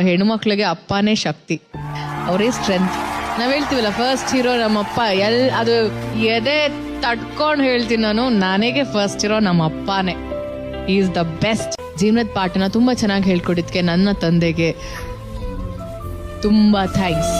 ಹೆಣ್ಮಕ್ಳಿಗೆ ಅಪ್ಪನೇ ಶಕ್ತಿ, ಅವರೇ ಸ್ಟ್ರೆಂತ್. ನಾವ್ ಹೇಳ್ತೀವಲ್ಲ ಫಸ್ಟ್ ಹೀರೋ ನಮ್ಮಪ್ಪ, ಅದು ಎದೆ ತಡ್ಕೊಂಡು ಹೇಳ್ತೀನಿ ನಾನು, ನನಗೆ ಫಸ್ಟ್ ಹೀರೋ ನಮ್ಮ ಅಪ್ಪನೇ. Is the best. ಜೀವನದ ಪಾಠನ ತುಂಬಾ ಚೆನ್ನಾಗಿ ಹೇಳ್ಕೊಟ್ಟಿದ್ಕೆ ನನ್ನ ತಂದೆಗೆ ತುಂಬಾ ಥ್ಯಾಂಕ್ಸ್.